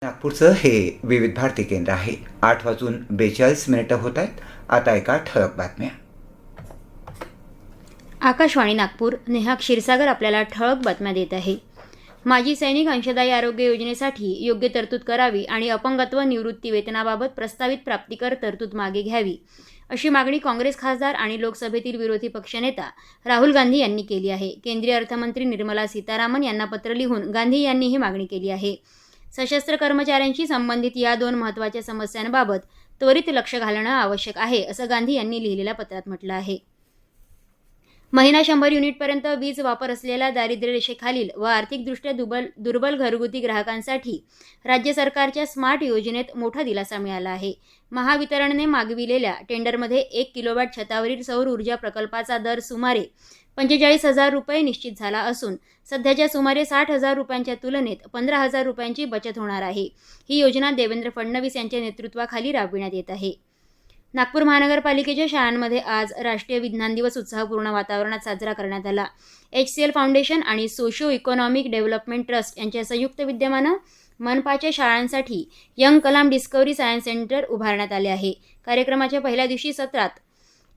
नागपूरचं हे विविध भारती केंद्र आहे. 8:42 होत आहेत. आता एका ठळक बातम्या. आकाशवाणी नागपूर. नेहा क्षीरसागर आपल्याला ठळक बातम्या देत आहे. माजी सैनिक अंशदायी आरोग्य योजनेसाठी योग्य तरतूद करावी आणि अपंगत्व निवृत्ती वेतनाबाबत प्रस्तावित प्राप्तिकर तरतूद मागे घ्यावी, अशी मागणी काँग्रेस खासदार आणि लोकसभेतील विरोधी पक्षनेता राहुल गांधी यांनी केली आहे. केंद्रीय अर्थमंत्री निर्मला सीतारामन यांना पत्र लिहून गांधी यांनी ही मागणी केली आहे. सशस्त्र कर्मचाऱ्यांशी संबंधित या दोन महत्त्वाच्या समस्यांबाबत त्वरित लक्ष घालणं आवश्यक आहे, असं गांधी यांनी लिहिलेल्या पत्रात म्हटलं आहे. महिना 100 युनिटपर्यंत वीज वापर असलेल्या दारिद्र्य रेषेखालील व आर्थिकदृष्ट्या दुर्बल घरगुती ग्राहकांसाठी राज्य सरकारच्या स्मार्ट योजनेत मोठा दिलासा मिळाला आहे. महावितरणने मागविलेल्या टेंडरमध्ये 1 किलोवॅट छतावरील सौर ऊर्जा प्रकल्पाचा दर सुमारे 45,000 रुपये निश्चित झाला असून सध्याच्या सुमारे 60,000 रुपयांच्या तुलनेत 15,000 रुपयांची बचत होणार आहे. ही योजना देवेंद्र फडणवीस यांच्या नेतृत्वाखाली राबविण्यात येत आहे. नागपूर महानगरपालिकेच्या शाळांमध्ये आज राष्ट्रीय विज्ञान दिवस उत्साहपूर्ण वातावरणात साजरा करण्यात आला. HCL फाउंडेशन आणि सोशिओ इकॉनॉमिक डेव्हलपमेंट ट्रस्ट यांच्या संयुक्त विद्यमानं मनपाच्या शाळांसाठी young Kalam discovery science centre उभारण्यात आले आहे. कार्यक्रमाच्या पहिल्या दिवशी सत्रात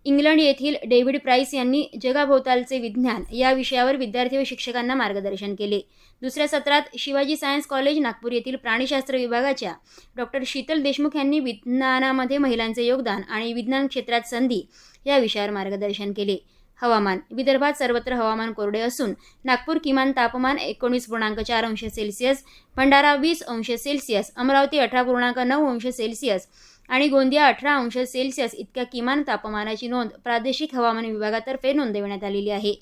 इंग्लंड येथील डेव्हिड प्राइस यांनी जगाभोवतालचे विज्ञान या विषयावर विद्यार्थी व शिक्षकांना मार्गदर्शन केले. दुसऱ्या सत्रात शिवाजी सायन्स कॉलेज नागपूर येथील प्राणीशास्त्र विभागाच्या डॉक्टर शीतल देशमुख यांनी विज्ञानामध्ये महिलांचे योगदान आणि विज्ञान क्षेत्रात संधी या विषयावर मार्गदर्शन केले. हवामान. विदर्भात सर्वत्र हवामान कोरडे असून नागपूर किमान तापमान 19.4 अंश सेल्सिअस, भंडारा 20 अंश सेल्सिअस, अमरावती 18.9 अंश सेल्सिअस आणि गोंदिया 18 अंश सेल्सिअस इतक्या किमान तापमानाची नोंद प्रादेशिक हवामान विभागातर्फे नोंदविण्यात आलेली आहे.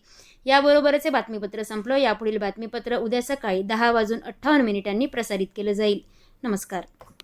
याबरोबरच हे बातमीपत्र संपलं. यापुढील बातमीपत्र उद्या सकाळी 10:58 प्रसारित केलं जाईल. नमस्कार.